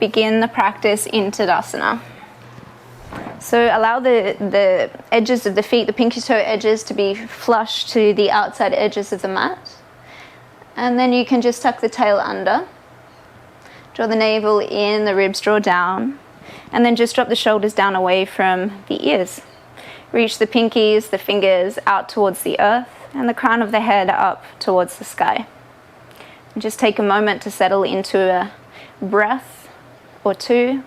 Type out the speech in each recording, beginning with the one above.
begin the practice in Tadasana. So allow the edges of the feet, the pinky toe edges, to be flush to the outside edges of the mat. And then you can just tuck the tail under. Draw the navel in, the ribs draw down. And then just drop the shoulders down away from the ears. Reach the pinkies, the fingers out towards the earth, and the crown of the head up towards the sky. And just take a moment to settle into a breath or two.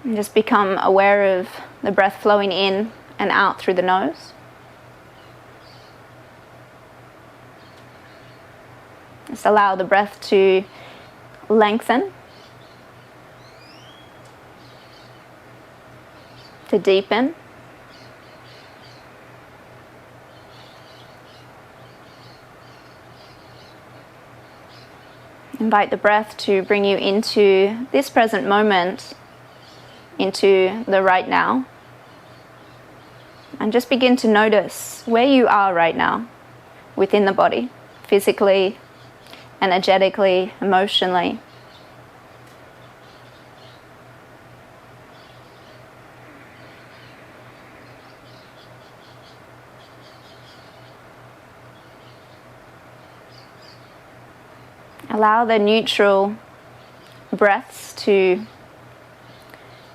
And just become aware of the breath flowing in and out through the nose. Just allow the breath to lengthen, to deepen. Invite the breath to bring you into this present moment, into the right now. And just begin to notice where you are right now within the body, physically, energetically, emotionally. Allow the neutral breaths to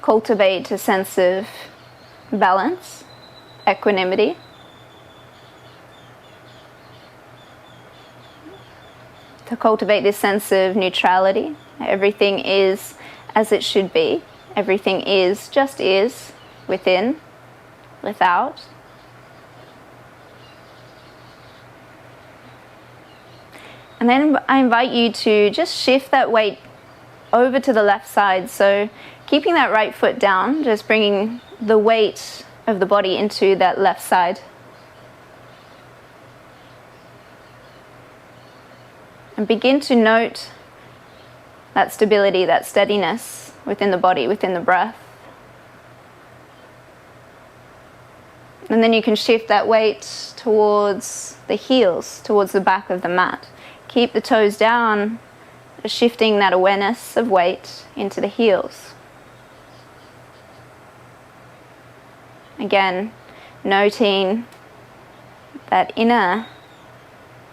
cultivate a sense of balance, equanimity. To cultivate this sense of neutrality. Everything is as it should be. Everything is, just is, within, without. And then I invite you to just shift that weight over to the left side. So keeping that right foot down, just bringing the weight of the body into that left side. And begin to note that stability, that steadiness within the body, within the breath. And then you can shift that weight towards the heels, towards the back of the mat. Keep the toes down, shifting that awareness of weight into the heels. Again, noting that inner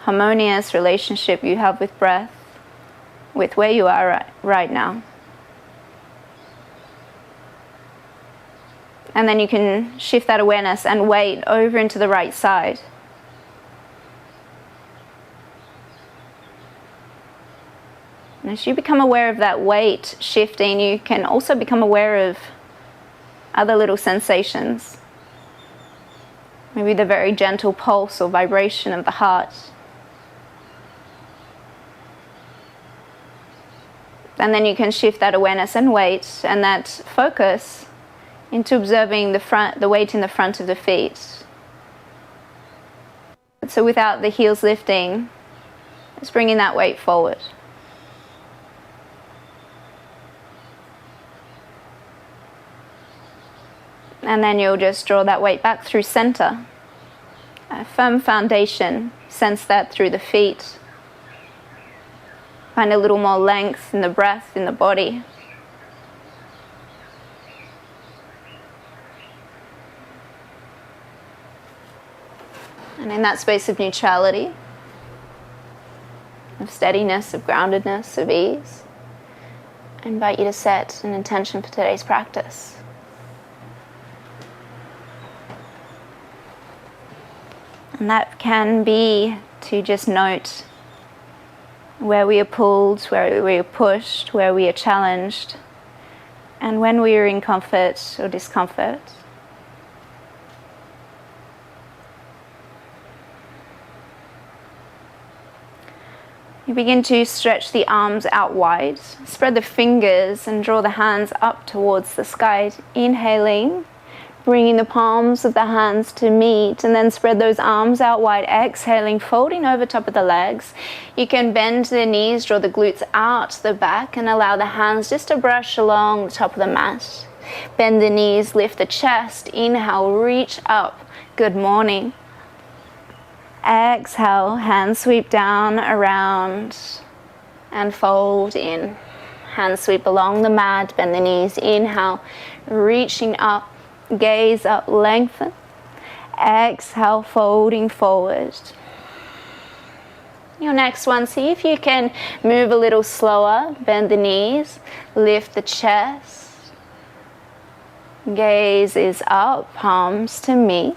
harmonious relationship you have with breath, with where you are right now. And then you can shift that awareness and weight over into the right side. And as you become aware of that weight shifting, you can also become aware of other little sensations. Maybe the very gentle pulse or vibration of the heart. And then you can shift that awareness and weight and that focus into observing the weight in the front of the feet. So without the heels lifting, just bringing that weight forward. And then you'll just draw that weight back through center. A firm foundation, sense that through the feet. Find a little more length in the breath, in the body. And in that space of neutrality, of steadiness, of groundedness, of ease, I invite you to set an intention for today's practice. And that can be to just note where we are pulled, where we are pushed, where we are challenged, and when we are in comfort or discomfort. You begin to stretch the arms out wide, spread the fingers and draw the hands up towards the sky, inhaling, bringing the palms of the hands to meet, and then spread those arms out wide, exhaling, folding over top of the legs. You can bend the knees, draw the glutes out the back, and allow the hands just to brush along the top of the mat. Bend the knees, lift the chest, inhale, reach up, good morning. Exhale, hands sweep down, around, and fold in. Hands sweep along the mat, bend the knees, inhale, reaching up, gaze up, lengthen. Exhale, folding forward. Your next one, see if you can move a little slower, bend the knees, lift the chest. Gaze is up, palms to meet.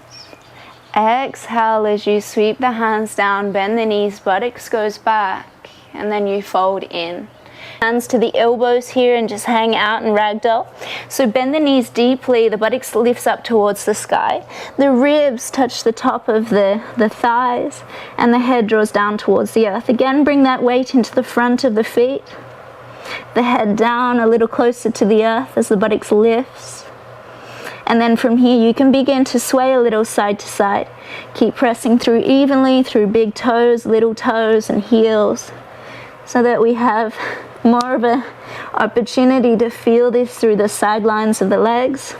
Exhale as you sweep the hands down, bend the knees, buttocks goes back, and then you fold in. Hands to the elbows here and just hang out in ragdoll. So bend the knees deeply, the buttocks lifts up towards the sky. The ribs touch the top of the thighs and the head draws down towards the earth. Again, bring that weight into the front of the feet. The head down a little closer to the earth as the buttocks lifts. And then from here you can begin to sway a little side to side. Keep pressing through evenly through big toes, little toes and heels, so that we have more of an opportunity to feel this through the sidelines of the legs.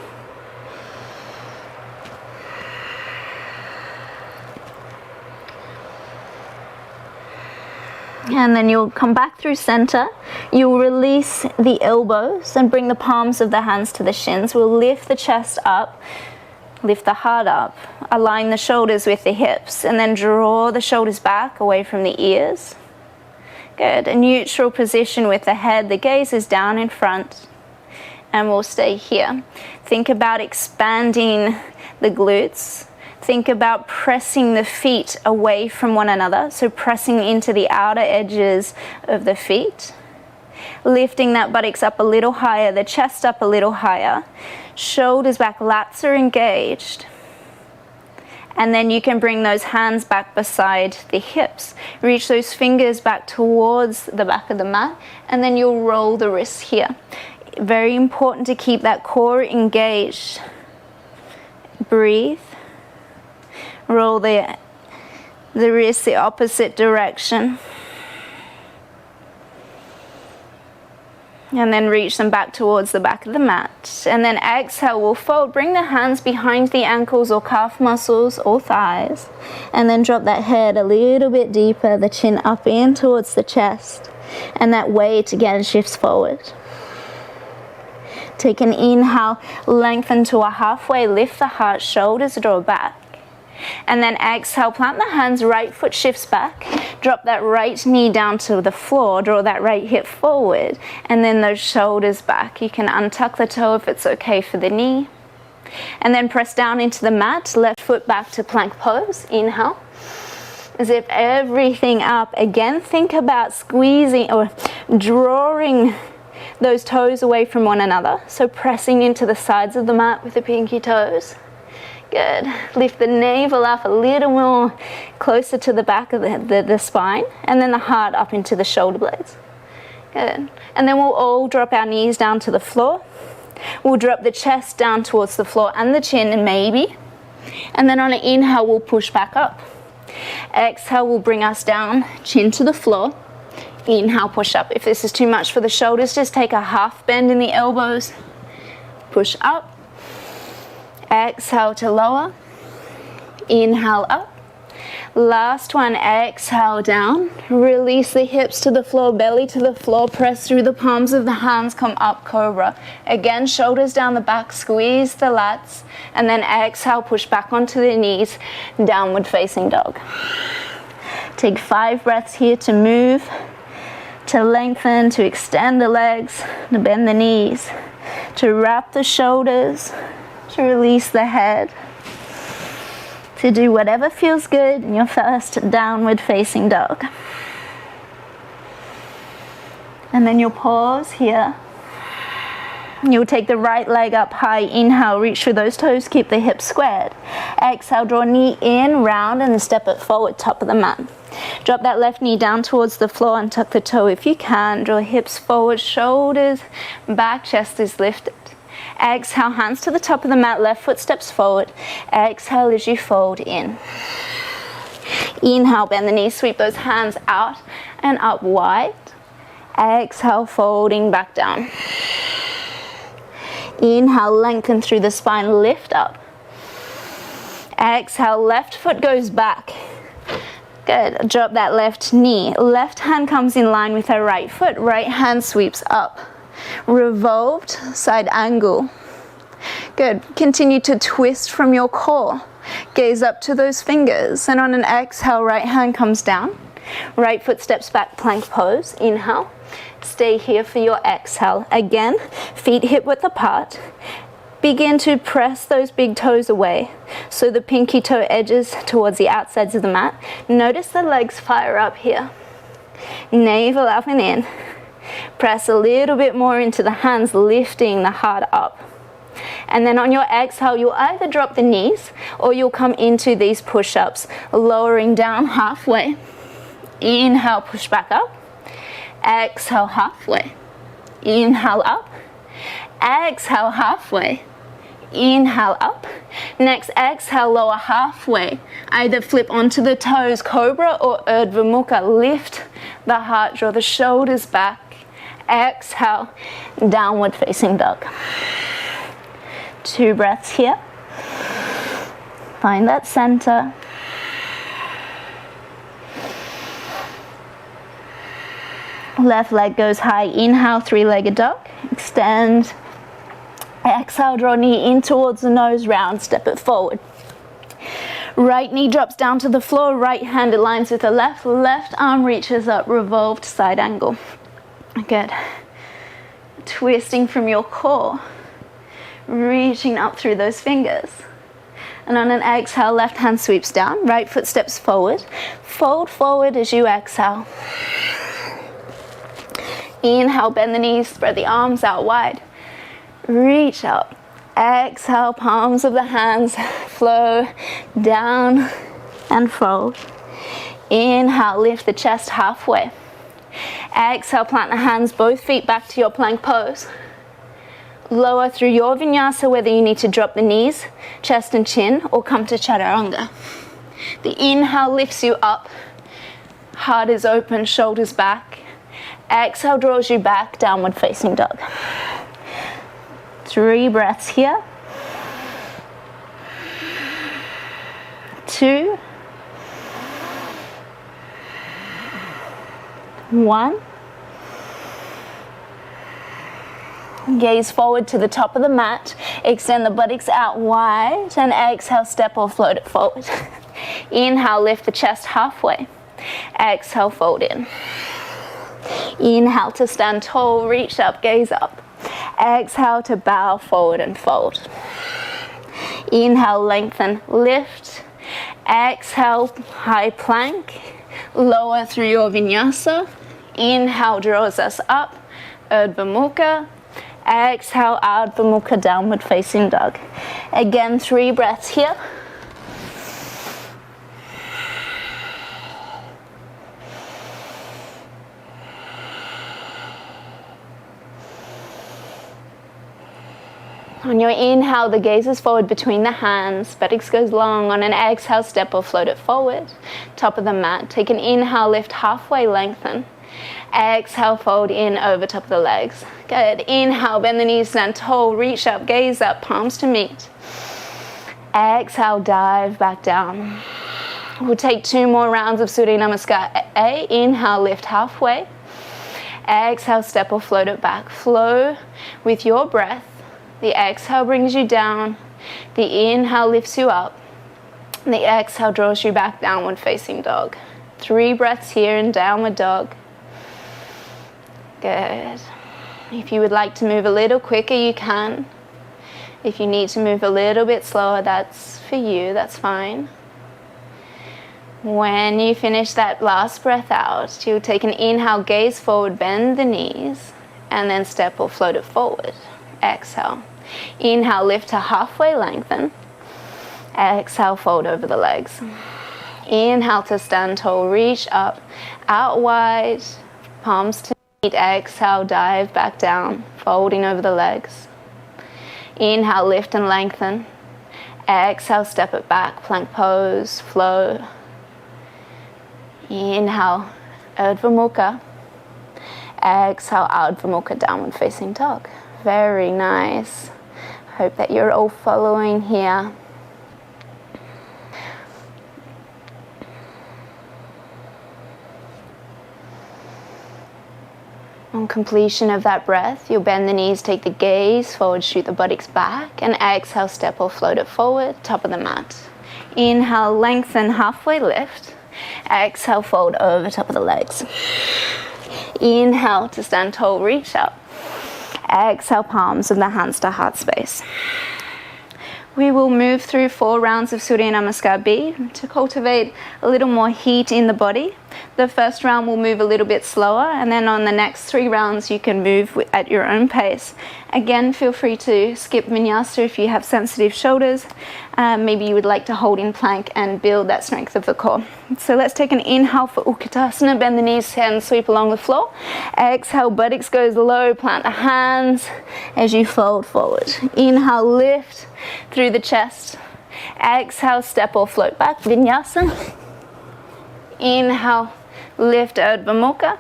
And then you'll come back through center. You'll release the elbows and bring the palms of the hands to the shins. We'll lift the chest up, lift the heart up, align the shoulders with the hips, and then draw the shoulders back away from the ears. Good. A neutral position with the head. The gaze is down in front. And we'll stay here. Think about expanding the glutes. Think about pressing the feet away from one another. So pressing into the outer edges of the feet. Lifting that buttocks up a little higher, the chest up a little higher. Shoulders back, lats are engaged. And then you can bring those hands back beside the hips. Reach those fingers back towards the back of the mat. And then you'll roll the wrists here. Very important to keep that core engaged. Breathe. Roll the wrists the opposite direction. And then reach them back towards the back of the mat. And then exhale, we'll fold. Bring the hands behind the ankles or calf muscles or thighs. And then drop that head a little bit deeper, the chin up in towards the chest. And that weight again shifts forward. Take an inhale, lengthen to a halfway, lift the heart, shoulders draw back. And then exhale, plant the hands, right foot shifts back. Drop that right knee down to the floor, draw that right hip forward, and then those shoulders back. You can untuck the toe if it's okay for the knee. And then press down into the mat, left foot back to plank pose. Inhale. Zip everything up. Again, think about squeezing or drawing those toes away from one another. So pressing into the sides of the mat with the pinky toes. Good. Lift the navel up a little more closer to the back of the spine, and then the heart up into the shoulder blades. Good. And then we'll all drop our knees down to the floor. We'll drop the chest down towards the floor and the chin maybe. And then on an inhale, we'll push back up. Exhale will bring us down, chin to the floor. Inhale, push up. If this is too much for the shoulders, just take a half bend in the elbows. Push up. Exhale to lower. Inhale up. Last one, exhale down. Release the hips to the floor, belly to the floor. Press through the palms of the hands, come up, cobra. Again, shoulders down the back, squeeze the lats. And then exhale, push back onto the knees, downward facing dog. Take 5 breaths here to move, to lengthen, to extend the legs, to bend the knees, to wrap the shoulders, to release the head, to do whatever feels good in your first downward facing dog. And then you'll pause here. You'll take the right leg up high. Inhale, reach through those toes, keep the hips squared. Exhale, draw knee in, round, and step it forward, top of the mat. Drop that left knee down towards the floor and tuck the toe if you can. Draw hips forward, shoulders back, chest is lifted. Exhale, hands to the top of the mat, left foot steps forward. Exhale as you fold in. Inhale, bend the knees, sweep those hands out and up wide. Exhale, folding back down. Inhale, lengthen through the spine, lift up. Exhale, left foot goes back. Good. Drop that left knee. Left hand comes in line with our right foot. Right hand sweeps up. Revolved side angle. Good. Continue to twist from your core. Gaze up to those fingers. And on an exhale, right hand comes down. Right foot steps back, plank pose. Inhale. Stay here for your exhale. Again, feet hip width apart. Begin to press those big toes away, so the pinky toe edges towards the outsides of the mat. Notice the legs fire up here. Navel up and in. Press a little bit more into the hands, lifting the heart up. And then on your exhale, you'll either drop the knees or you'll come into these push-ups, lowering down halfway. Inhale, push back up. Exhale, halfway. Inhale, up. Exhale, halfway. Inhale, up. Next, exhale, lower halfway. Either flip onto the toes, cobra or Urdhva Mukha. Lift the heart, draw the shoulders back. Exhale, downward facing dog. 2 breaths here. Find that center. Left leg goes high. Inhale, 3-legged dog. Extend. Exhale, draw knee in towards the nose, round, step it forward. Right knee drops down to the floor, right hand aligns with the left, left arm reaches up, revolved side angle. Good. Twisting from your core, reaching up through those fingers. And on an exhale, left hand sweeps down, right foot steps forward. Fold forward as you exhale. Inhale, bend the knees, spread the arms out wide. Reach up. Exhale, palms of the hands flow down and fold. Inhale, lift the chest halfway. Exhale, plant the hands, both feet back to your plank pose. Lower through your vinyasa, whether you need to drop the knees, chest and chin, or come to chaturanga. The inhale lifts you up. Heart is open, shoulders back. Exhale draws you back, downward facing dog. 3 breaths here. 2. 1. Gaze forward to the top of the mat. Extend the buttocks out wide and exhale, step or float it forward. Inhale, lift the chest halfway. Exhale, fold in. Inhale to stand tall, reach up, gaze up. Exhale to bow forward and fold. Inhale, lengthen, lift. Exhale, high plank. Lower through your vinyasa. Inhale draws us up, Urdhva Mukha. Exhale, Urdhva Mukha, downward facing dog. Again, 3 breaths here. On your inhale, the gaze is forward between the hands, buttocks goes long. On an exhale, step or float it forward. Top of the mat. Take an inhale, lift halfway, lengthen. Exhale, fold in over top of the legs. Good. Inhale, bend the knees, stand tall, reach up, gaze up, palms to meet. Exhale, dive back down. We'll take 2 more rounds of Surya Namaskar A. Inhale, lift halfway. Exhale, step or float it back. Flow with your breath. The exhale brings you down. The inhale lifts you up. The exhale draws you back, downward facing dog. 3 breaths here in downward dog. Good. If you would like to move a little quicker, you can. If you need to move a little bit slower, that's for you, that's fine. When you finish that last breath out, you'll take an inhale, gaze forward, bend the knees, and then step or float it forward. Exhale. Inhale, lift to halfway, lengthen. Exhale, fold over the legs. Inhale to stand tall, reach up, out wide, palms to meet. Exhale, dive back down, folding over the legs. Inhale, lift and lengthen. Exhale, step it back, plank pose, flow. Inhale, Urdhva Mukha. Exhale, Urdhva Mukha, downward facing dog. Very nice. Hope that you're all following here. On completion of that breath, you'll bend the knees, take the gaze forward, shoot the buttocks back, and exhale, step or float it forward, top of the mat. Inhale, lengthen, halfway lift. Exhale, fold over top of the legs. Inhale to stand tall, reach up. Exhale, palms of the hands to heart space. We will move through 4 rounds of Surya Namaskar B to cultivate a little more heat in the body. The first round will move a little bit slower, and then on the next 3 rounds you can move at your own pace. Again, feel free to skip Vinyasa if you have sensitive shoulders. Maybe you would like to hold in plank and build that strength of the core. So let's take an inhale for Utkatasana. Bend the knees, hands sweep along the floor. Exhale, buttocks goes low, plant the hands as you fold forward. Inhale, lift through the chest. Exhale, step or float back, Vinyasa. Inhale, lift Urdhva Mukha.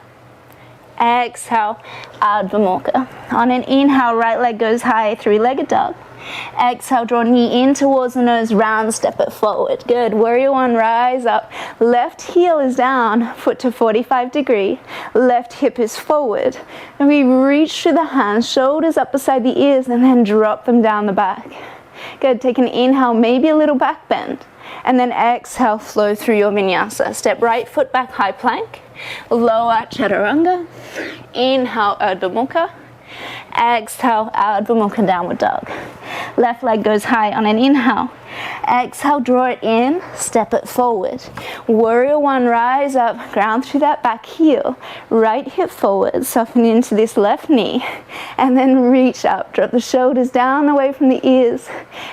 Exhale, Ardha Mukha. On an inhale, right leg goes high, 3-legged dog. Exhale, draw knee in towards the nose, round, step it forward. Good. Warrior One, rise up. Left heel is down, foot to 45 degree. Left hip is forward. And we reach through the hands, shoulders up beside the ears, and then drop them down the back. Good. Take an inhale, maybe a little back bend. And then exhale, flow through your Vinyasa. Step right foot back, high plank. Lower Chaturanga. Inhale, Urdhva Mukha. Exhale, Ardha Mukha, downward dog. Left leg goes high on an inhale. Exhale, draw it in, step it forward. Warrior One, rise up, ground through that back heel. Right hip forward, soften into this left knee. And then reach up, drop the shoulders down away from the ears.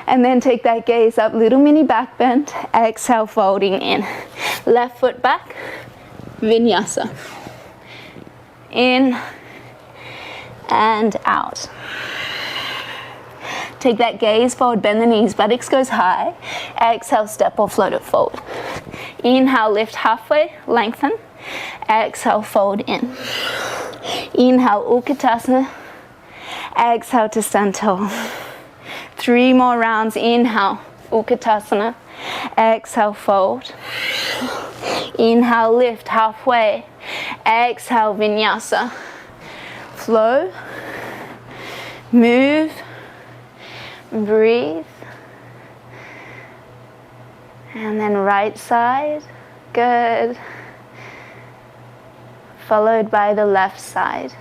And then take that gaze up, little mini back bend. Exhale, folding in. Left foot back, Vinyasa. In and out. Take that gaze forward, bend the knees, buttocks goes high. Exhale, step or float it forward. Inhale, lift halfway, lengthen. Exhale, fold in. Inhale, Utkatasana. Exhale to stand tall. 3 more rounds. Inhale, Utkatasana. Exhale, fold. Inhale, lift halfway. Exhale, Vinyasa. Flow, move, breathe, and then right side, good, followed by the left side.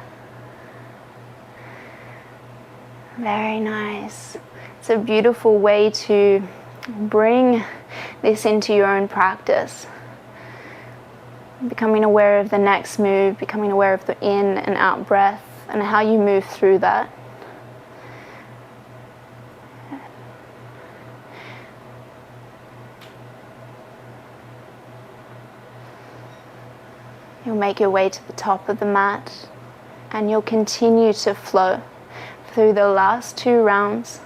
Very nice. It's a beautiful way to bring this into your own practice. Becoming aware of the next move, becoming aware of the in and out breath, and how you move through that. You'll make your way to the top of the mat, and you'll continue to flow through the last 2 rounds.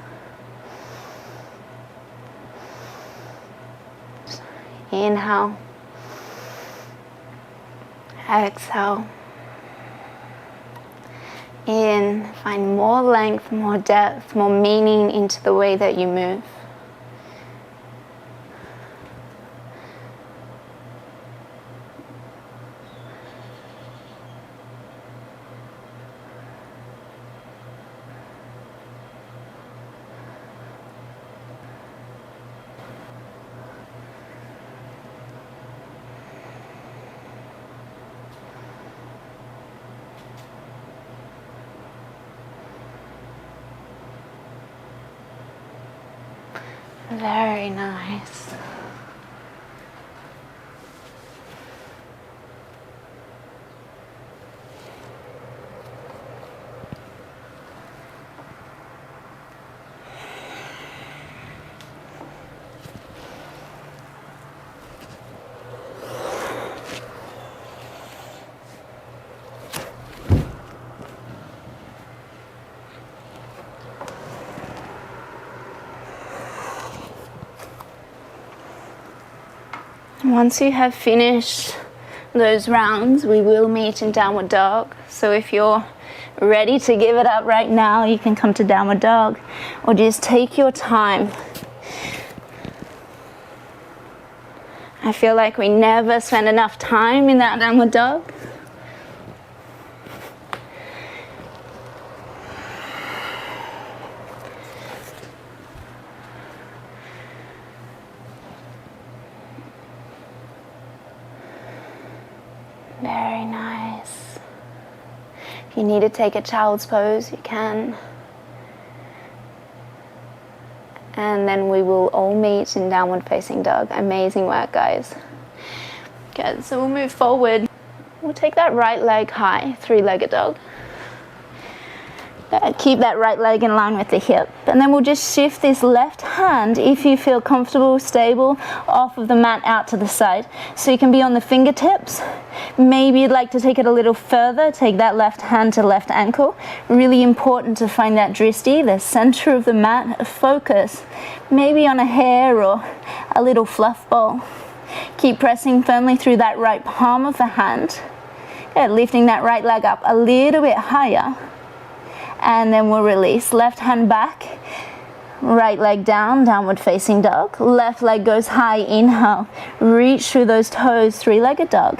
Inhale. Exhale. In, find more length, more depth, more meaning into the way that you move. Very nice. Once you have finished those rounds, we will meet in downward dog. So if you're ready to give it up right now, you can come to downward dog, or just take your time. I feel like we never spend enough time in that downward dog. Very nice. If you need to take a child's pose, you can. And then we will all meet in downward facing dog. Amazing work, guys. Good, so we'll move forward. We'll take that right leg high, three-legged dog. Keep that right leg in line with the hip. And then we'll just shift this left hand, if you feel comfortable, stable, off of the mat out to the side. So you can be on the fingertips. Maybe you'd like to take it a little further. Take that left hand to left ankle. Really important to find that drishti, the center of the mat, focus. Maybe on a hair or a little fluff ball. Keep pressing firmly through that right palm of the hand. Good, lifting that right leg up a little bit higher. And then we'll release. Left hand back, right leg down, downward facing dog. Left leg goes high, inhale. Reach through those toes, three-legged dog.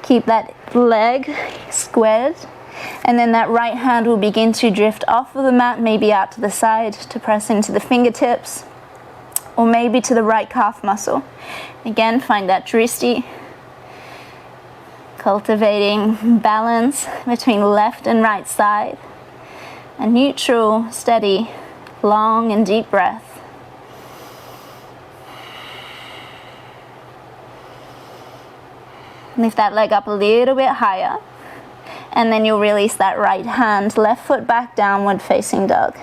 Keep that leg squared. And then that right hand will begin to drift off of the mat, maybe out to the side to press into the fingertips, or maybe to the right calf muscle. Again, find that drishti. Cultivating balance between left and right side. A neutral, steady, long and deep breath. Lift that leg up a little bit higher. And then you'll release that right hand, left foot back, downward facing dog.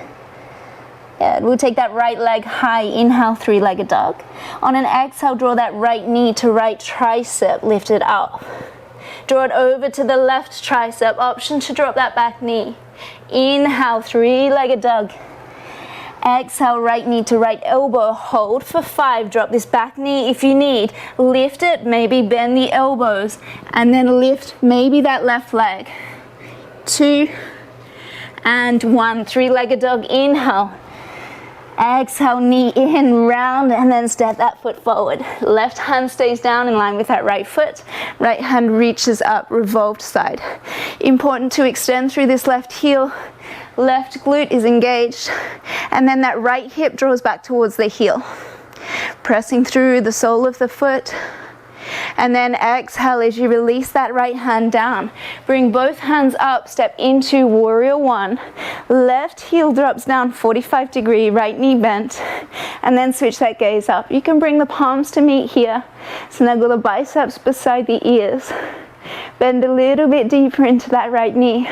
Good. We'll take that right leg high, inhale, three-legged dog. On an exhale, draw that right knee to right tricep, lift it up. Draw it over to the left tricep, option to drop that back knee. Inhale, three-legged dog. Exhale, right knee to right elbow, hold for 5, drop this back knee if you need. Lift it, maybe bend the elbows, and then lift maybe that left leg. 2 and 1, three-legged dog, inhale. Exhale, knee in, round, and then step that foot forward. Left hand stays down in line with that right foot. Right hand reaches up, revolved side. Important to extend through this left heel. Left glute is engaged. And then that right hip draws back towards the heel. Pressing through the sole of the foot. And then exhale as you release that right hand down. Bring both hands up, step into warrior one. Left heel drops down 45 degree, right knee bent. And then switch that gaze up. You can bring the palms to meet here. Snuggle the biceps beside the ears. Bend a little bit deeper into that right knee.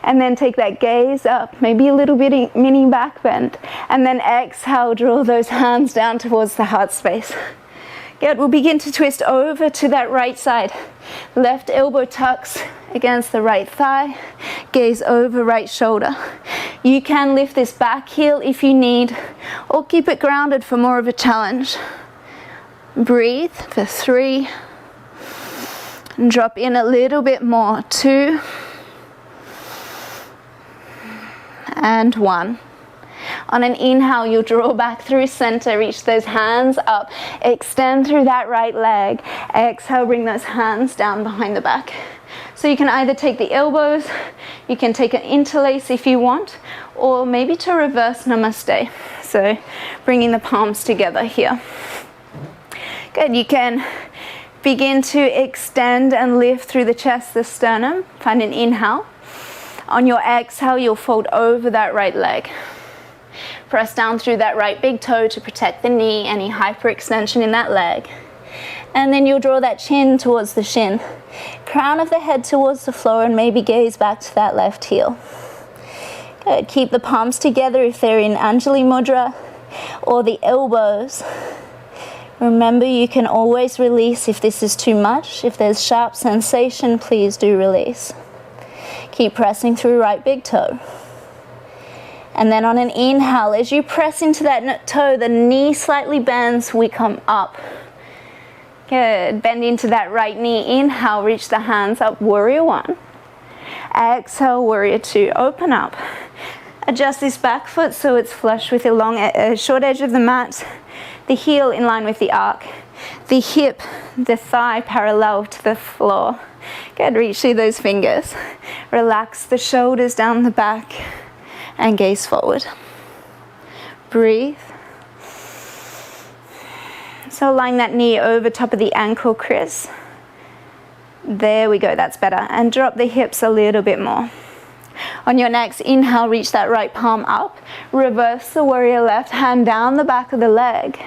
And then take that gaze up, maybe a little bit mini back bend. And then exhale, draw those hands down towards the heart space. Good, we'll begin to twist over to that right side. Left elbow tucks against the right thigh. Gaze over right shoulder. You can lift this back heel if you need, or keep it grounded for more of a challenge. Breathe for 3. And drop in a little bit more. 2. And 1. On an inhale, you'll draw back through center, reach those hands up, extend through that right leg. Exhale, bring those hands down behind the back. So you can either take the elbows, you can take an interlace if you want, or maybe to reverse namaste. So bringing the palms together here. Good, you can begin to extend and lift through the chest, the sternum. Find an inhale. On your exhale, you'll fold over that right leg. Press down through that right big toe to protect the knee, any hyperextension in that leg. And then you'll draw that chin towards the shin. Crown of the head towards the floor and maybe gaze back to that left heel. Good. Keep the palms together if they're in Anjali Mudra or the elbows. Remember, you can always release if this is too much. If there's sharp sensation, please do release. Keep pressing through right big toe. And then on an inhale, as you press into that toe, the knee slightly bends, we come up. Good, bend into that right knee, inhale, reach the hands up, warrior one. Exhale, warrior two, open up. Adjust this back foot so it's flush with the short edge of the mat, the heel in line with the arc, the hip, the thigh parallel to the floor. Good, reach through those fingers. Relax the shoulders down the back. And gaze forward. Breathe. So line that knee over top of the ankle crease. There we go, that's better. And drop the hips a little bit more. On your next inhale, reach that right palm up. Reverse the warrior, left hand down the back of the leg.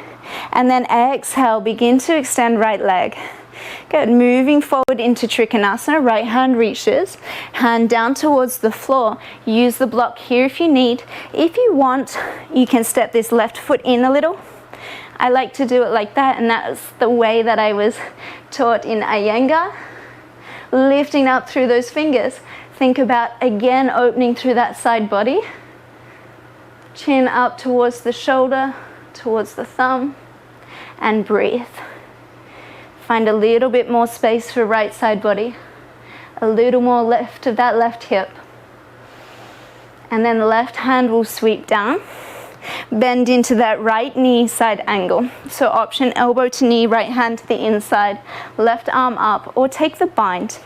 And then exhale, begin to extend right leg. Good, moving forward into Trikonasana, right hand reaches, hand down towards the floor. Use the block here if you need. If you want, you can step this left foot in a little. I like to do it like that, and that's the way that I was taught in Iyengar. Lifting up through those fingers. Think about, again, opening through that side body. Chin up towards the shoulder, towards the thumb, and breathe. Find a little bit more space for right side body. A little more left of that left hip. And then the left hand will sweep down. Bend into that right knee side angle. So option elbow to knee, right hand to the inside, left arm up, or take the bind.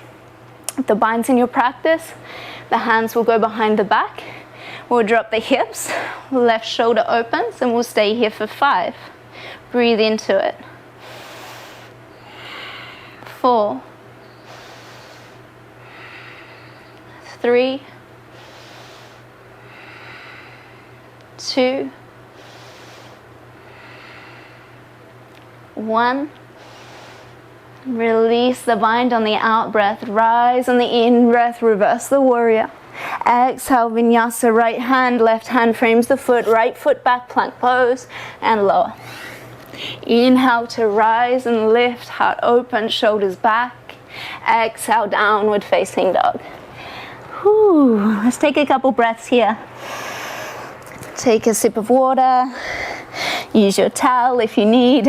If the bind's in your practice, the hands will go behind the back. We'll drop the hips, left shoulder opens, and we'll stay here for 5. Breathe into it. 4, 3, 2, 1. Release the bind on the out breath. Rise on the in breath. Reverse the warrior. Exhale, Vinyasa. Right hand, left hand frames the foot. Right foot back, plank pose, and lower. Inhale to rise and lift. Heart open, shoulders back. Exhale, downward facing dog. Whew. Let's take a couple breaths here. Take a sip of water. Use your towel if you need.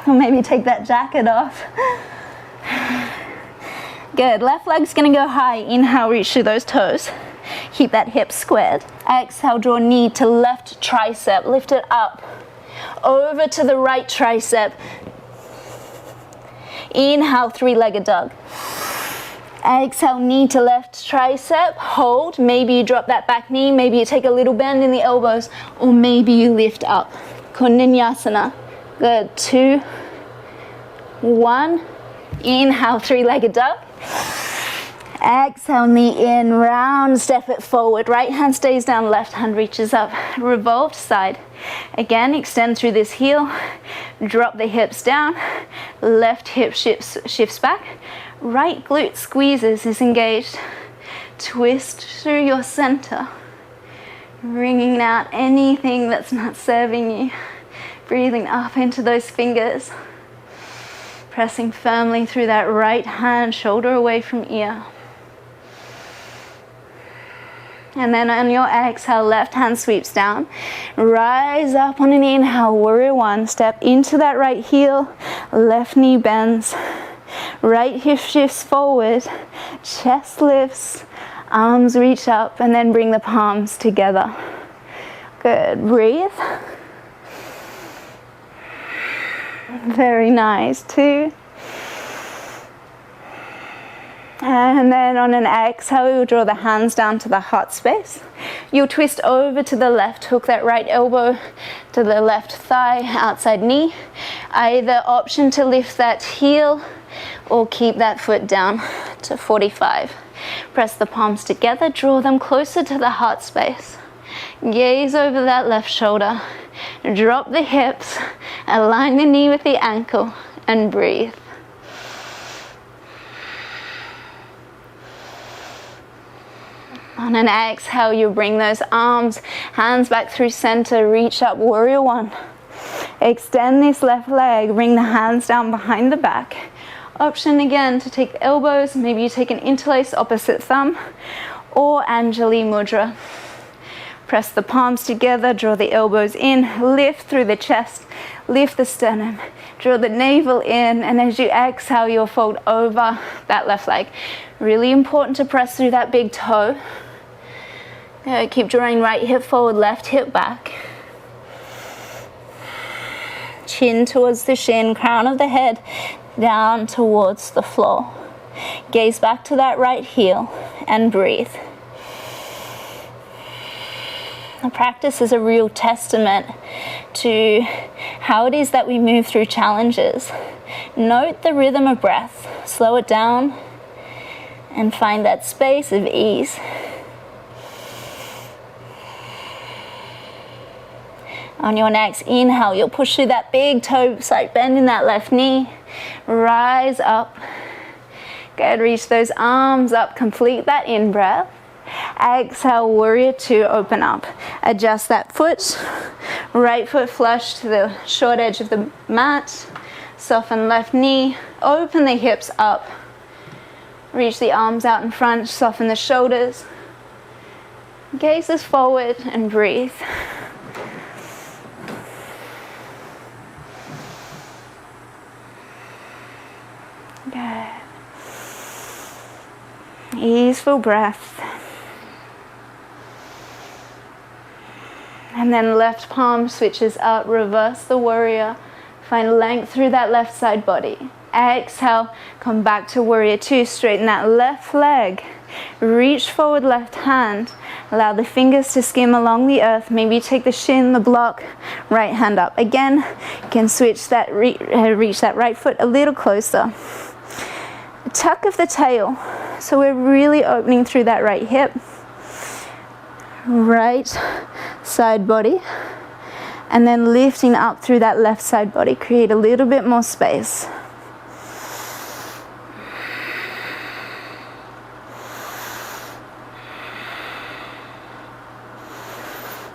Or maybe take that jacket off. Good, left leg's gonna go high. Inhale, reach through those toes. Keep that hip squared. Exhale, draw knee to left tricep. Lift it up. Over to the right tricep. Inhale, three-legged dog. Exhale, knee to left tricep. Hold. Maybe you drop that back knee. Maybe you take a little bend in the elbows. Or maybe you lift up. Kundalini. Good. 2, 1. Inhale, three-legged dog. Exhale, knee in, round, step it forward. Right hand stays down, left hand reaches up. Revolved side. Again, extend through this heel. Drop the hips down. Left hip shifts back. Right glute squeezes, is engaged. Twist through your center. Wringing out anything that's not serving you. Breathing up into those fingers. Pressing firmly through that right hand, shoulder away from ear. And then on your exhale, left hand sweeps down. Rise up on an inhale, warrior one. Step into that right heel, left knee bends. Right hip shifts forward, chest lifts, arms reach up, and then bring the palms together. Good, breathe. Very nice, 2. And then on an exhale, you'll draw the hands down to the heart space. You'll twist over to the left, hook that right elbow to the left thigh, outside knee. Either option to lift that heel or keep that foot down to 45. Press the palms together, draw them closer to the heart space. Gaze over that left shoulder. Drop the hips, align the knee with the ankle, and breathe. On an exhale, you bring those arms, hands back through center, reach up, warrior one. Extend this left leg, bring the hands down behind the back. Option again to take the elbows, maybe you take an interlace opposite thumb, or Anjali Mudra. Press the palms together, draw the elbows in, lift through the chest, lift the sternum, draw the navel in, and as you exhale, you'll fold over that left leg. Really important to press through that big toe. Keep drawing right hip forward, left hip back. Chin towards the shin, crown of the head down towards the floor. Gaze back to that right heel and breathe. The practice is a real testament to how it is that we move through challenges. Note the rhythm of breath. Slow it down and find that space of ease. On your next inhale, you'll push through that big toe, side bend in that left knee. Rise up. Good, reach those arms up, complete that in-breath. Exhale, warrior two, open up. Adjust that foot. Right foot flush to the short edge of the mat. Soften left knee, open the hips up. Reach the arms out in front, soften the shoulders. Gazes forward and breathe. Good. Easeful breath. And then left palm switches up, reverse the warrior. Find length through that left side body. Exhale, come back to warrior two, straighten that left leg. Reach forward left hand. Allow the fingers to skim along the earth. Maybe take the shin, the block, right hand up. Again, you can switch that, reach that right foot a little closer. Tuck of the tail. So we're really opening through that right hip. Right side body. And then lifting up through that left side body. Create a little bit more space.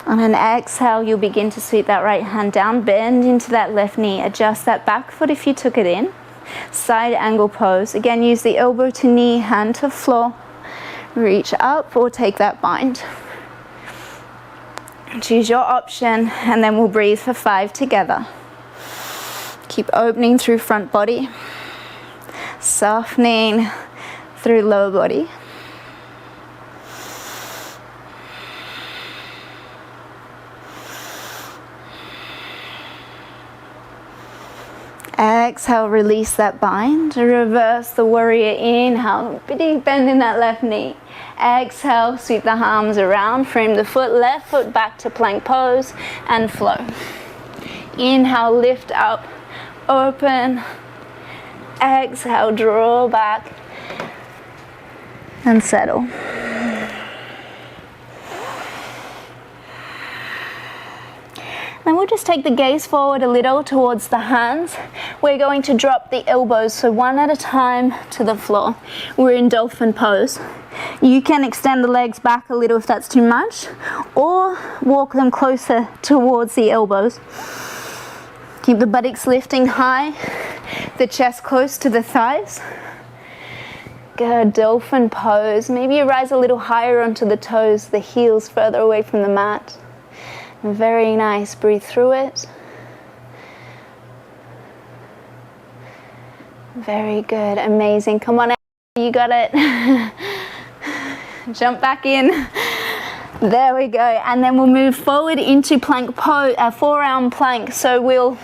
On an exhale, you'll begin to sweep that right hand down, bend into that left knee, adjust that back foot if you took it in. Side angle pose. Again, use the elbow to knee, hand to floor. Reach up or take that bind. Choose your option, and then we'll breathe for 5 together. Keep opening through front body, softening through lower body. Exhale, release that bind. Reverse the warrior. Inhale, big bend in that left knee. Exhale, sweep the arms around, frame the foot, left foot back to plank pose, and flow. Inhale, lift up, open. Exhale, draw back, and settle. Then we'll just take the gaze forward a little towards the hands. We're going to drop the elbows, so one at a time to the floor. We're in dolphin pose. You can extend the legs back a little if that's too much, or walk them closer towards the elbows. Keep the buttocks lifting high, the chest close to the thighs. Good, dolphin pose. Maybe you rise a little higher onto the toes, the heels further away from the mat. Very nice, breathe through it. Very good, amazing. Come on, you got it. Jump back in. There we go. And then we'll move forward into plank pose, forearm plank. So we'll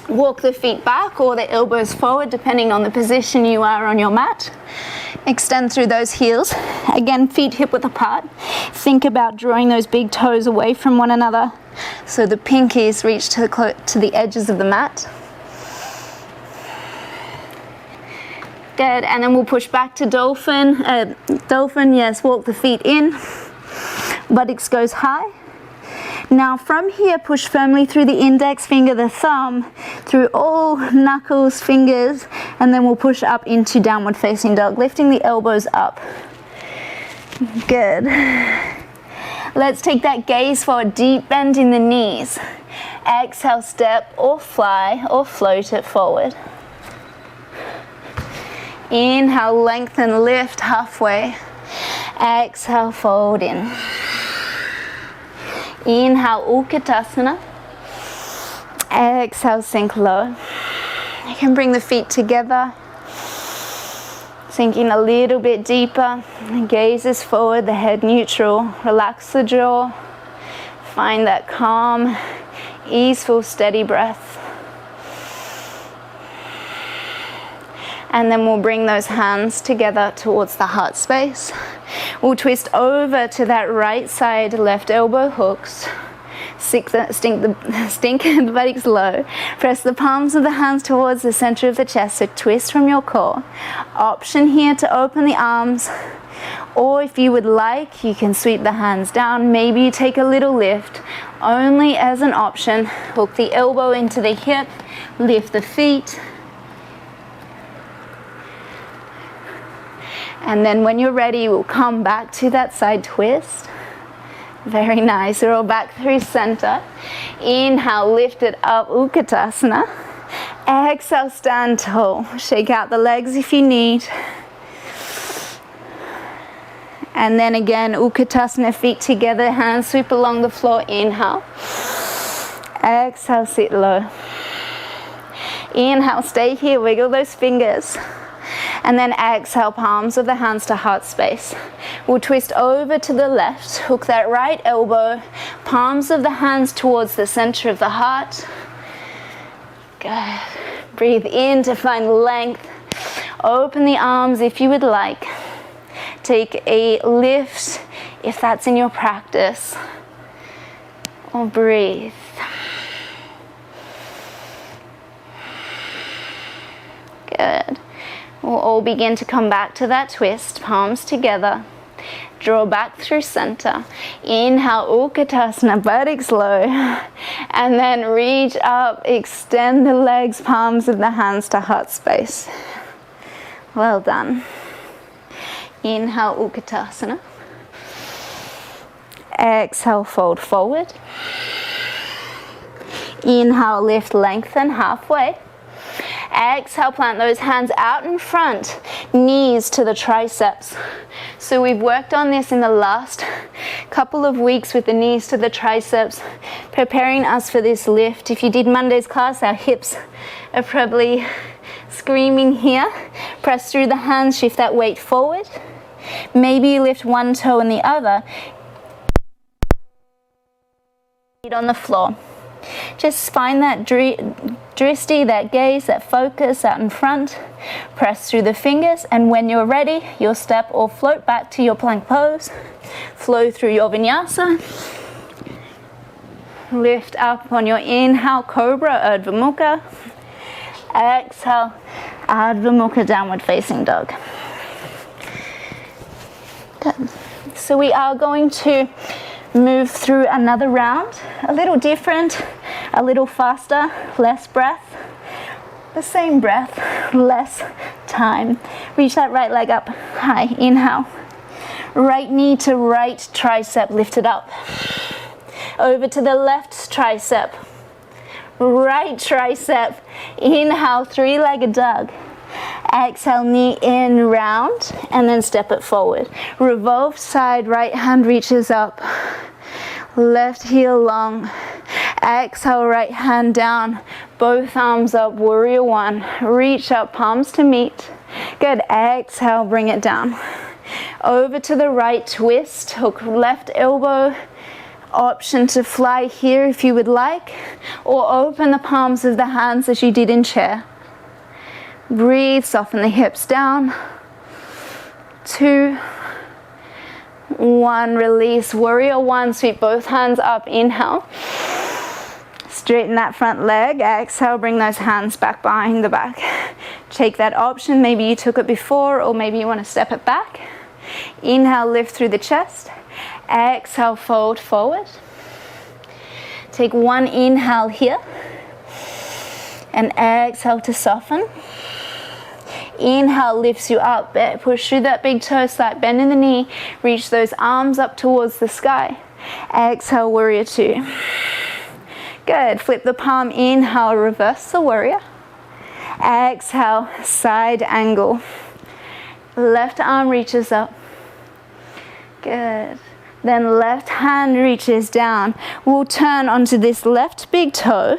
walk the feet back or the elbows forward, depending on the position you are on your mat. Extend through those heels. Again, feet hip width apart. Think about drawing those big toes away from one another so the pinkies reach to the edges of the mat. Good, and then we'll push back to dolphin. Dolphin, yes, walk the feet in. Buttocks goes high. Now from here, push firmly through the index finger, the thumb, through all knuckles, fingers, and then we'll push up into downward facing dog, lifting the elbows up. Good. Let's take that gaze for a deep bend in the knees. Exhale, step or fly or float it forward. Inhale, lengthen, lift halfway. Exhale, fold in. Inhale, Utkatasana. Exhale, sink low. You can bring the feet together, sinking a little bit deeper. The gaze is forward, the head neutral. Relax the jaw. Find that calm, easeful, steady breath. And then we'll bring those hands together towards the heart space. We'll twist over to that right side, left elbow hooks. Stink the buttocks low. Press the palms of the hands towards the center of the chest, so twist from your core. Option here to open the arms, or if you would like, you can sweep the hands down. Maybe you take a little lift, only as an option. Hook the elbow into the hip, lift the feet. And then when you're ready, we'll come back to that side twist. Very nice. Roll back through center. Inhale, lift it up, Utkatasana. Exhale, stand tall. Shake out the legs if you need. And then again, Utkatasana, feet together, hands sweep along the floor. Inhale. Exhale, sit low. Inhale, stay here, wiggle those fingers. And then exhale, palms of the hands to heart space. We'll twist over to the left, hook that right elbow, palms of the hands towards the center of the heart. Good. Breathe in to find length. Open the arms if you would like. Take a lift if that's in your practice. Or breathe. Good. We'll all begin to come back to that twist, palms together. Draw back through center. Inhale, Utkatasana, buttocks low. And then reach up, extend the legs, palms of the hands to heart space. Well done. Inhale, Utkatasana. Exhale, fold forward. Inhale, lift, lengthen halfway. Exhale, plant those hands out in front, knees to the triceps. So we've worked on this in the last couple of weeks with the knees to the triceps, preparing us for this lift. If you did Monday's class, our hips are probably screaming here. Press through the hands, shift that weight forward. Maybe you lift one toe and the other. Feet on the floor. Just find that drishti, that gaze, that focus out in front. Press through the fingers, and when you're ready, you'll step or float back to your plank pose. Flow through your vinyasa. Lift up on your inhale, cobra, Urdhva Mukha. Exhale, Urdhva Mukha, downward facing dog. Good. So we are going to move through another round, a little different, a little faster, less breath, the same breath, less time. Reach that right leg up high, inhale. Right knee to right tricep lifted up. Over to the left tricep, right tricep, inhale, three-legged dog. Exhale, knee in, round, and then step it forward. Revolve side, right hand reaches up. Left heel long. Exhale, right hand down. Both arms up, warrior one. Reach up, palms to meet. Good, exhale, bring it down. Over to the right, twist, hook left elbow. Option to fly here if you would like, or open the palms of the hands as you did in chair. Breathe, soften the hips down. 2, 1, release. Warrior one, sweep both hands up, inhale. Straighten that front leg, exhale, bring those hands back behind the back. Take that option, maybe you took it before, or maybe you want to step it back. Inhale, lift through the chest. Exhale, fold forward. Take one inhale here. And exhale to soften. Inhale lifts you up, push through that big toe, slight bend in the knee, reach those arms up towards the sky. Exhale, warrior two. Good, flip the palm, inhale, reverse the warrior. Exhale, side angle. Left arm reaches up. Good. Then left hand reaches down. We'll turn onto this left big toe.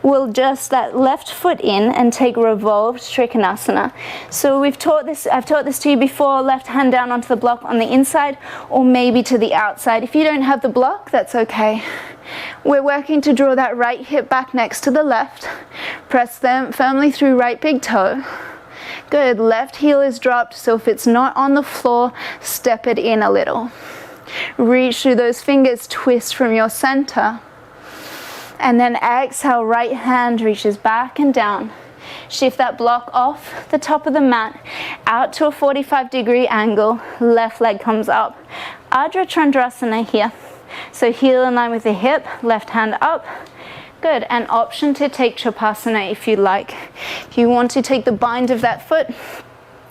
We'll adjust that left foot in and take revolved Trikonasana. So I've taught this to you before, left hand down onto the block on the inside, or maybe to the outside. If you don't have the block, that's okay. We're working to draw that right hip back next to the left. Press them firmly through right big toe. Good, left heel is dropped, so if it's not on the floor, step it in a little. Reach through those fingers, twist from your center. And then exhale, right hand reaches back and down. Shift that block off the top of the mat, out to a 45-degree angle. Left leg comes up. Ardha Chandrasana here. So heel in line with the hip, left hand up. Good, an option to take Chapasana if you like. If you want to take the bind of that foot,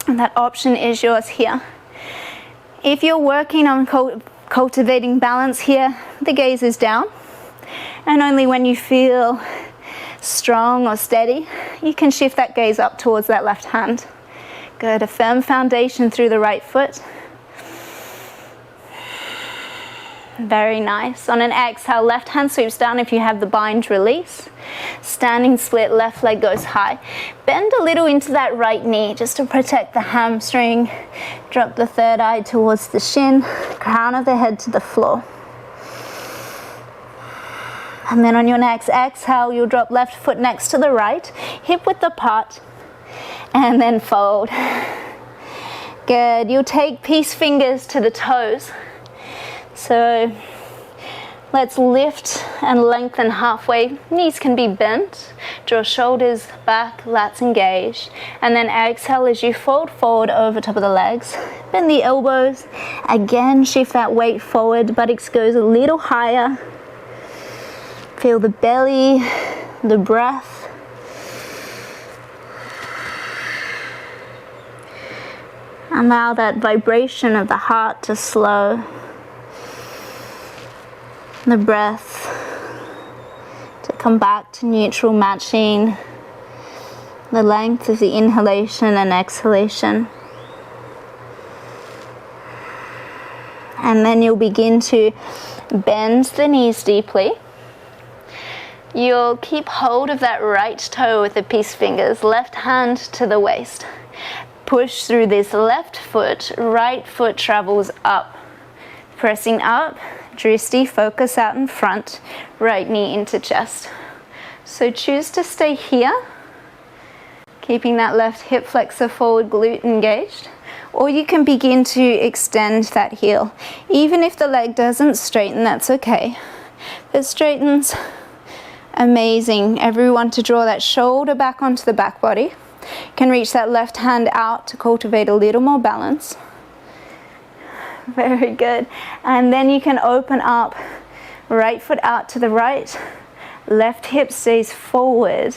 that option is yours here. If you're working on cultivating balance here, the gaze is down. And only when you feel strong or steady, you can shift that gaze up towards that left hand. Good, a firm foundation through the right foot. Very nice. On an exhale, left hand sweeps down. If you have the bind, release. Standing split, left leg goes high. Bend a little into that right knee just to protect the hamstring. Drop the third eye towards the shin, crown of the head to the floor. And then on your next exhale, you'll drop left foot next to the right, hip width apart, and then fold. Good. You'll take peace fingers to the toes. So let's lift and lengthen halfway. Knees can be bent. Draw shoulders back, lats engage. And then exhale as you fold forward over top of the legs. Bend the elbows. Again, shift that weight forward. Buttocks goes a little higher. Feel the belly, the breath. Allow that vibration of the heart to slow. The breath to come back to neutral, matching the length of the inhalation and exhalation. And then you'll begin to bend the knees deeply. You'll keep hold of that right toe with the peace fingers, left hand to the waist. Push through this left foot, right foot travels up. Pressing up, Drishti, focus out in front, right knee into chest. So choose to stay here, keeping that left hip flexor forward, glute engaged. Or you can begin to extend that heel. Even if the leg doesn't straighten, that's okay. If it straightens, amazing. Everyone to draw that shoulder back onto the back body. You can reach that left hand out to cultivate a little more balance. Very good. And then you can open up, right foot out to the right, left hip stays forward.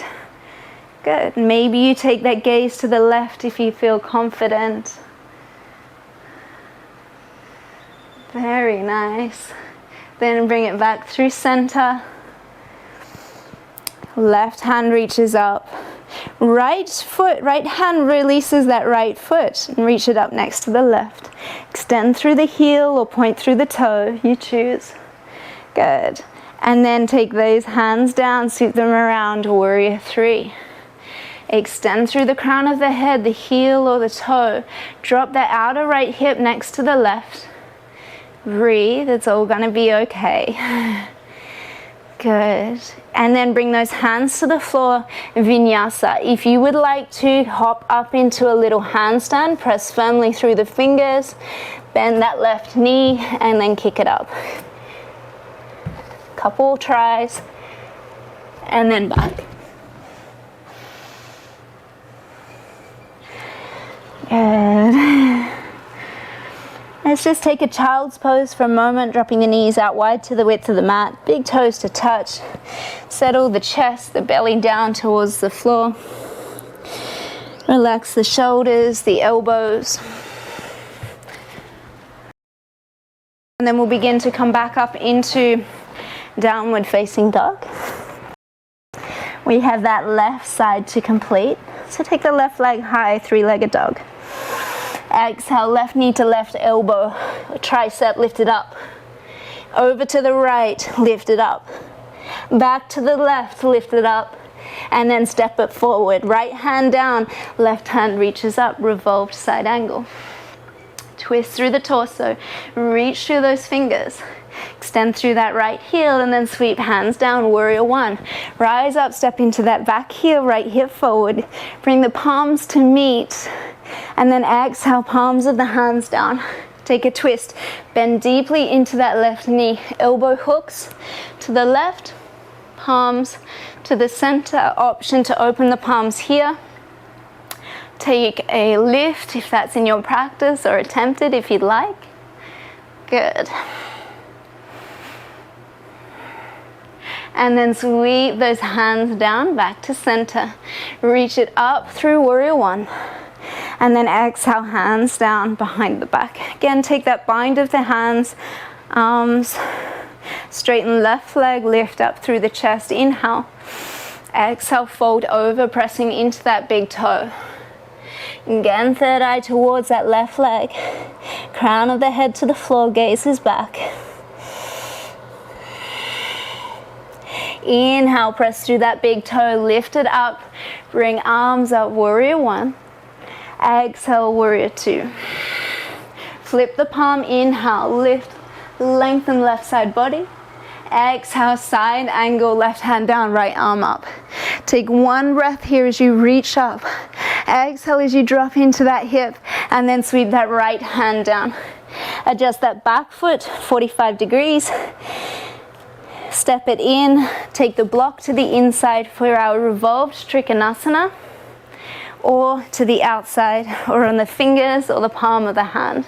Good. Maybe you take that gaze to the left if you feel confident. Very nice. Then bring it back through center. Left hand reaches up. Right foot, right hand releases that right foot and reach it up next to the left. Extend through the heel or point through the toe, you choose. Good. And then take those hands down, sweep them around, warrior three. Extend through the crown of the head, the heel or the toe. Drop that outer right hip next to the left. Breathe, it's all gonna be okay. Good. And then bring those hands to the floor, Vinyasa. If you would like to hop up into a little handstand, press firmly through the fingers, bend that left knee, and then kick it up. Couple tries, and then back. Good. Let's just take a child's pose for a moment, dropping the knees out wide to the width of the mat, big toes to touch. Settle the chest, the belly down towards the floor. Relax the shoulders, the elbows. And then we'll begin to come back up into downward facing dog. We have that left side to complete. So take the left leg high, three-legged dog. Exhale, left knee to left elbow, tricep lifted up. Over to the right, lift it up. Back to the left, lift it up. And then step it forward. Right hand down, left hand reaches up, revolved side angle. Twist through the torso, reach through those fingers. Extend through that right heel and then sweep hands down, warrior one. Rise up, step into that back heel, right hip forward. Bring the palms to meet. And then exhale, palms of the hands down. Take a twist. Bend deeply into that left knee. Elbow hooks to the left, palms to the center. Option to open the palms here. Take a lift if that's in your practice, or attempt it if you'd like. Good. And then sweep those hands down back to center. Reach it up through Warrior One. And then exhale, hands down behind the back. Again, take that bind of the hands, arms, straighten left leg, lift up through the chest. Inhale. Exhale, fold over, pressing into that big toe. Again, third eye towards that left leg. Crown of the head to the floor, gaze is back. Inhale, press through that big toe, lift it up, bring arms up, Warrior One. Exhale, Warrior Two. Flip the palm, inhale, lift, lengthen left side body. Exhale, side angle, left hand down, right arm up. Take one breath here as you reach up. Exhale as you drop into that hip, and then sweep that right hand down. Adjust that back foot 45 degrees. Step it in, take the block to the inside for our revolved Trikonasana, or to the outside, or on the fingers or the palm of the hand.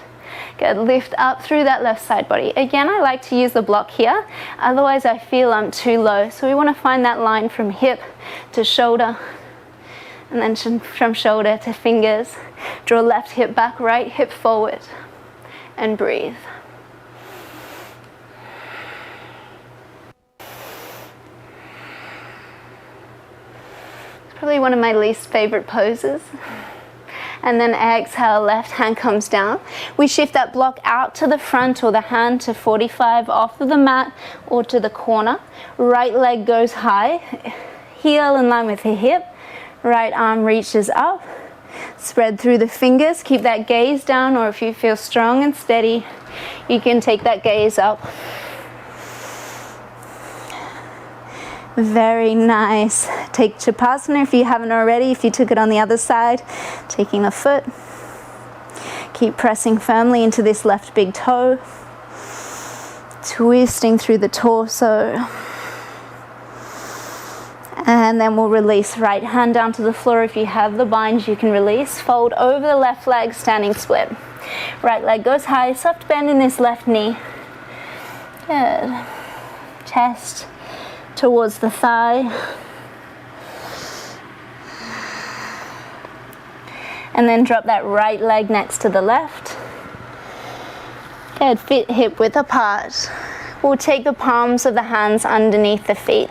Good, lift up through that left side body. Again, I like to use the block here, otherwise I feel I'm too low. So we want to find that line from hip to shoulder, and then from shoulder to fingers. Draw left hip back, right hip forward, and breathe. Probably one of my least favorite poses. And then exhale, left hand comes down. We shift that block out to the front, or the hand to 45 off of the mat or to the corner. Right leg goes high, heel in line with the hip. Right arm reaches up. Spread through the fingers, keep that gaze down, or if you feel strong and steady, you can take that gaze up. Very nice. Take Chapasana if you haven't already, if you took it on the other side, taking the foot. Keep pressing firmly into this left big toe, twisting through the torso. And then we'll release right hand down to the floor. If you have the bind, you can release. Fold over the left leg, standing split. Right leg goes high, soft bend in this left knee. Good. Chest towards the thigh. And then drop that right leg next to the left. Good, feet hip width apart. We'll take the palms of the hands underneath the feet.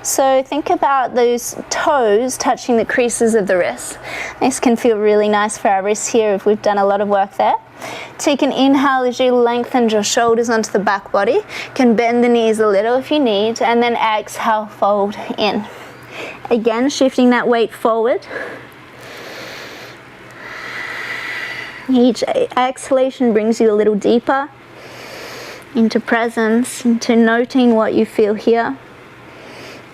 So think about those toes touching the creases of the wrists. This can feel really nice for our wrists here if we've done a lot of work there. Take an inhale as you lengthen your shoulders onto the back body. You can bend the knees a little if you need, and then exhale, fold in. Again, shifting that weight forward. Each exhalation brings you a little deeper into presence, into noting what you feel here,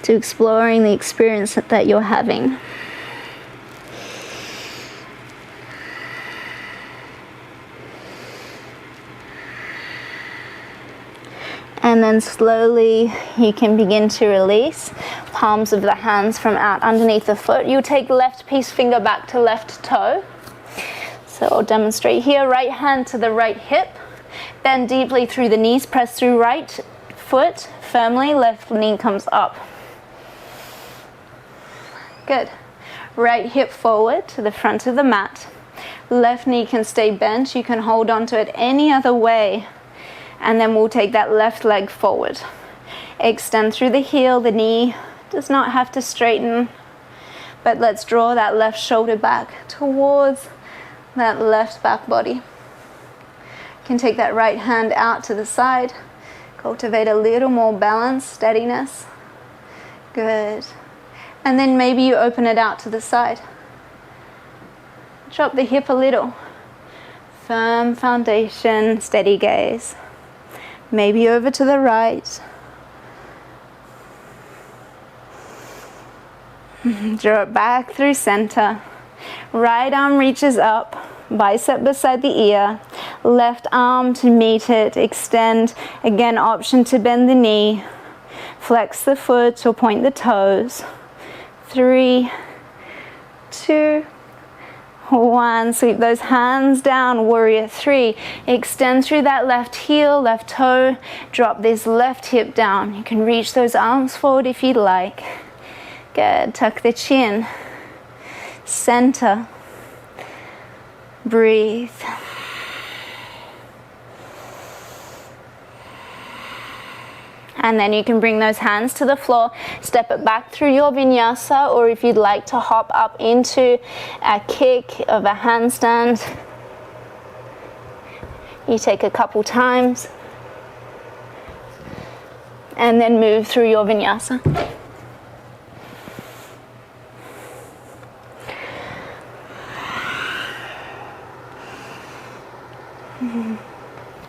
to exploring the experience that you're having. And then slowly you can begin to release palms of the hands from out underneath the foot. You'll take left peace finger back to left toe. So I'll demonstrate here. Right hand to the right hip. Bend deeply through the knees. Press through right foot firmly. Left knee comes up. Good. Right hip forward to the front of the mat. Left knee can stay bent. You can hold on to it any other way. And then we'll take that left leg forward. Extend through the heel. The knee does not have to straighten, but let's draw that left shoulder back towards that left back body. You can take that right hand out to the side. Cultivate a little more balance, steadiness. Good. And then maybe you open it out to the side. Drop the hip a little. Firm foundation, steady gaze. Maybe over to the right. Draw it back through center. Right arm reaches up. bicep beside the ear, left arm to meet it, extend, again option to bend the knee, flex the foot or point the toes. 3, 2, 1, sweep those hands down, warrior 3, extend through that left heel, left toe, drop this left hip down. You can reach those arms forward if you'd like. Good, tuck the chin, center, breathe. And then you can bring those hands to the floor, step it back through your vinyasa, or if you'd like to hop up into a kick of a handstand, you take a couple times and then move through your vinyasa.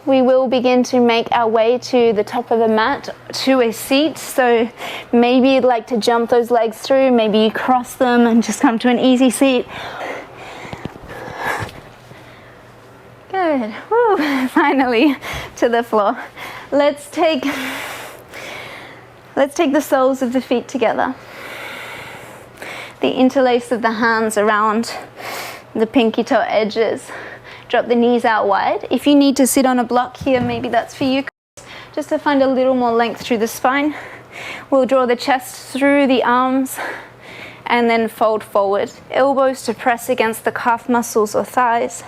We will begin to make our way to the top of the mat to a seat. So maybe you'd like to jump those legs through, maybe you cross them and just come to an easy seat. Good. Woo. Finally to the floor. Let's take the soles of the feet together. The interlace of the hands around the pinky toe edges. Drop the knees out wide. If you need to sit on a block here, maybe that's for you, just to find a little more length through the spine. We'll draw the chest through the arms and then fold forward. Elbows to press against the calf muscles or thighs.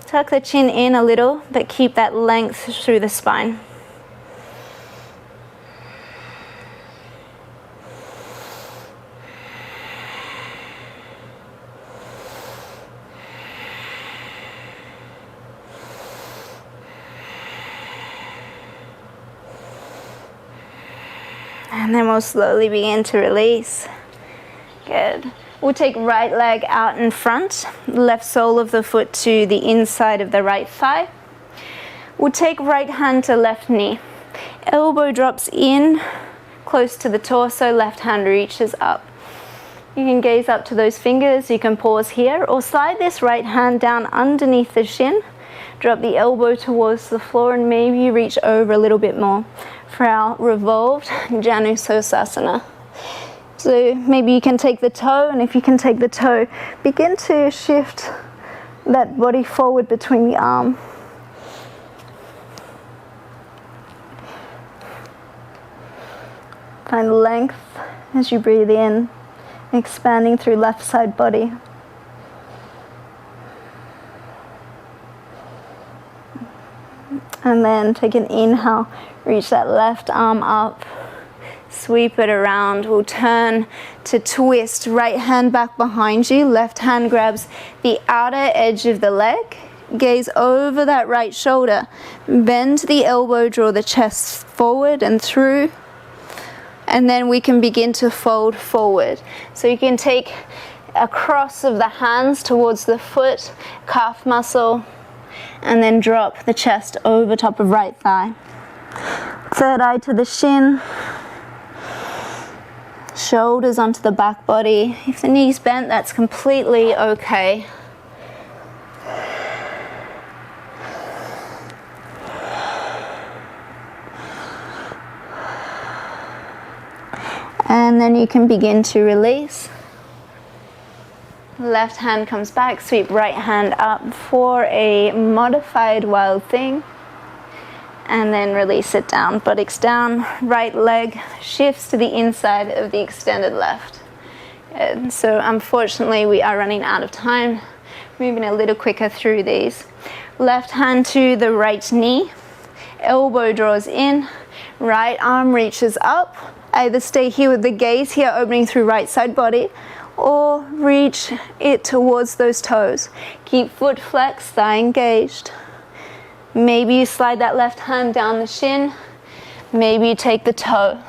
Tuck the chin in a little, but keep that length through the spine. And then we'll slowly begin to release. Good. We'll take right leg out in front, left sole of the foot to the inside of the right thigh. We'll take right hand to left knee. Elbow drops in, close to the torso, left hand reaches up. You can gaze up to those fingers, you can pause here, or slide this right hand down underneath the shin. Drop the elbow towards the floor and maybe reach over a little bit more for our revolved Janu Sosasana. So maybe you can take the toe, and if you can take the toe, begin to shift that body forward between the arm. Find length as you breathe in, expanding through left side body. And then take an inhale, reach that left arm up, sweep it around. We'll turn to twist, right hand back behind you, left hand grabs the outer edge of the leg, gaze over that right shoulder, bend the elbow, draw the chest forward and through, and then we can begin to fold forward. So you can take a cross of the hands towards the foot, calf muscle, and then drop the chest over top of right thigh. Third eye to the shin, shoulders onto the back body. If the knee's bent, that's completely okay. And then you can begin to release. Left hand comes back, sweep right hand up for a modified wild thing. And then release it down, buttocks down, right leg shifts to the inside of the extended left. And so unfortunately we are running out of time, moving a little quicker through these. Left hand to the right knee, elbow draws in, right arm reaches up. Either stay here with the gaze here, opening through right side body, or reach it towards those toes. Keep foot flexed, thigh engaged. Maybe you slide that left hand down the shin. Maybe you take the toe.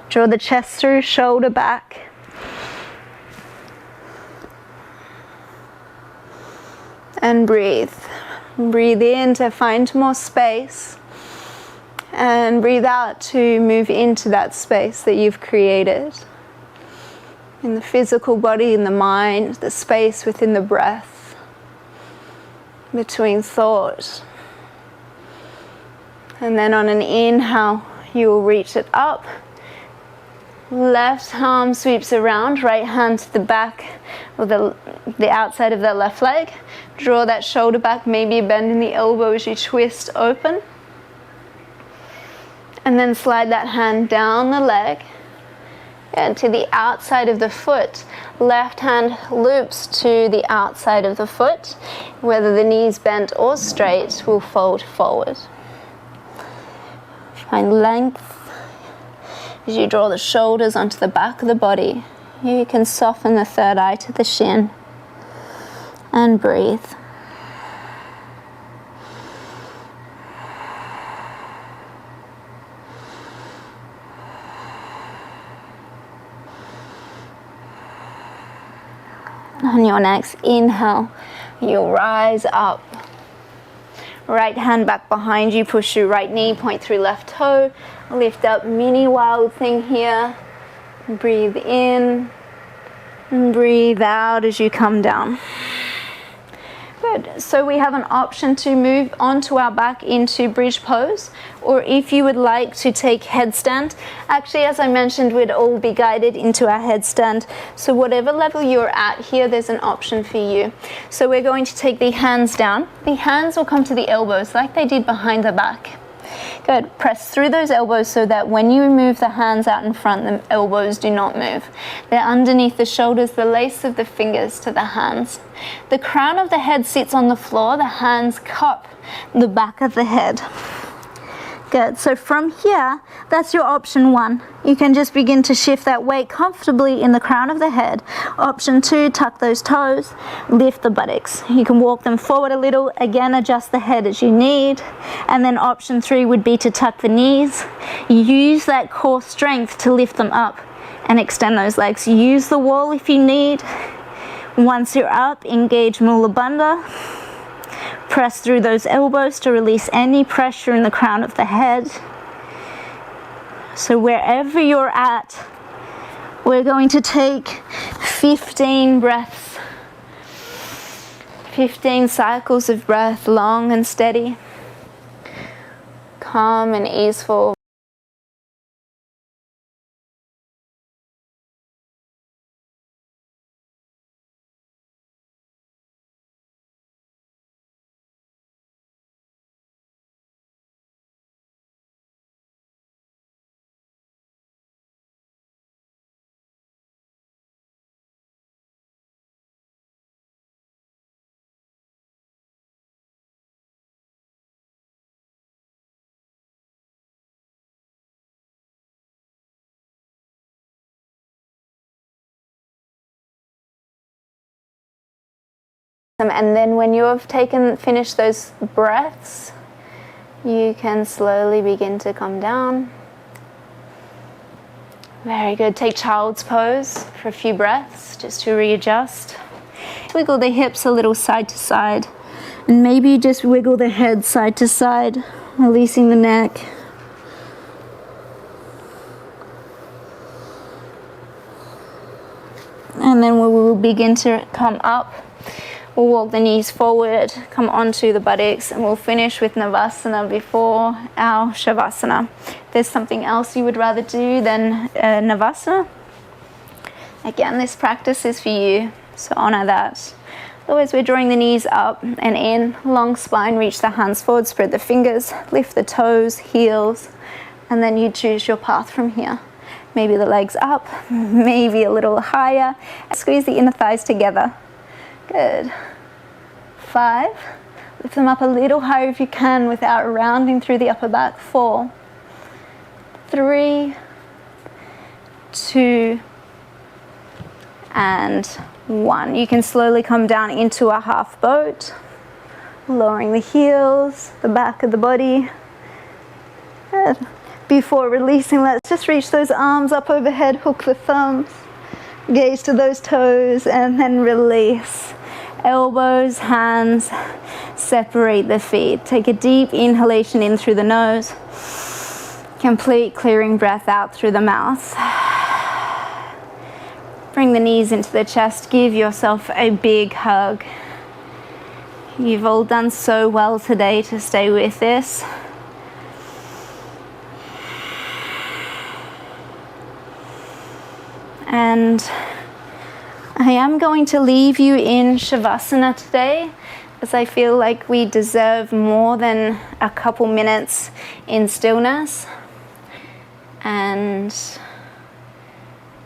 Draw the chest through, shoulder back. And breathe. Breathe in to find more space. And breathe out to move into that space that you've created. In the physical body, in the mind, the space within the breath. between thought. And then on an inhale, you will reach it up. Left arm sweeps around, right hand to the back or the outside of the left leg. Draw that shoulder back, maybe bend in the elbow as you twist open. And then slide that hand down the leg and to the outside of the foot. Left hand loops to the outside of the foot. Whether the knees bent or straight, will fold forward. Find length as you draw the shoulders onto the back of the body. You can soften the third eye to the shin and breathe. On your next inhale, you'll rise up. Right hand back behind you, push your right knee, point through left toe. Lift up, mini wild thing here. Breathe in and breathe out as you come down. Good. So we have an option to move onto our back into bridge pose, or if you would like to take headstand. Actually, as I mentioned, we'd all be guided into our headstand. So whatever level you're at here, there's an option for you. So we're going to take the hands down. The hands will come to the elbows like they did behind the back. Good. Press through those elbows so that when you move the hands out in front, the elbows do not move. They're underneath the shoulders, the lace of the fingers to the hands. The crown of the head sits on the floor. The hands cup the back of the head. Good. So from here, that's your option 1. You can just begin to shift that weight comfortably in the crown of the head. Option 2, tuck those toes, lift the buttocks. You can walk them forward a little, again adjust the head as you need. And then option 3 would be to tuck the knees. Use that core strength to lift them up and extend those legs. Use the wall if you need. Once you're up, engage Mula Bandha. Press through those elbows to release any pressure in the crown of the head. So wherever you're at, we're going to take 15 breaths. 15 cycles of breath, long and steady. Calm and easeful. And then when you have finished those breaths, you can slowly begin to come down. Very good. Take child's pose for a few breaths just to readjust. Wiggle the hips a little side to side, and maybe just wiggle the head side to side, releasing the neck. And then we will begin to come up. We'll walk the knees forward, come onto the buttocks, and we'll finish with Navasana before our Shavasana. If there's something else you would rather do than Navasana, again, this practice is for you, so honor that. Otherwise, we're drawing the knees up and in, long spine, reach the hands forward, spread the fingers, lift the toes, heels, and then you choose your path from here. Maybe the legs up, maybe a little higher. Squeeze the inner thighs together. Good. 5. Lift them up a little higher if you can without rounding through the upper back. 4, 3, 2, and 1. You can slowly come down into a half boat, lowering the heels, the back of the body. Good. Before releasing, let's just reach those arms up overhead, hook the thumbs, gaze to those toes, and then release. Elbows, hands, separate the feet. Take a deep inhalation in through the nose. Complete clearing breath out through the mouth. Bring the knees into the chest. Give yourself a big hug. You've all done so well today to stay with this. And I am going to leave you in Shavasana today, as I feel like we deserve more than a couple minutes in stillness. And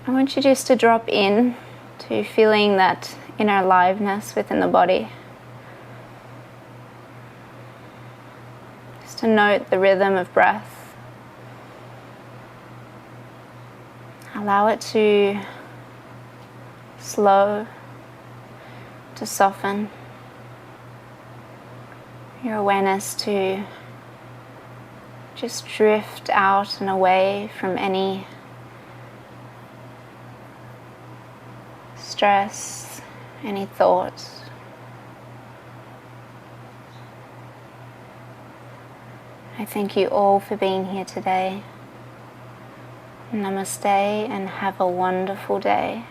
I want you just to drop in to feeling that inner aliveness within the body. Just to note the rhythm of breath. Allow it to slow, to soften. Your awareness to just drift out and away from any stress, any thoughts. I thank you all for being here today. Namaste and have a wonderful day.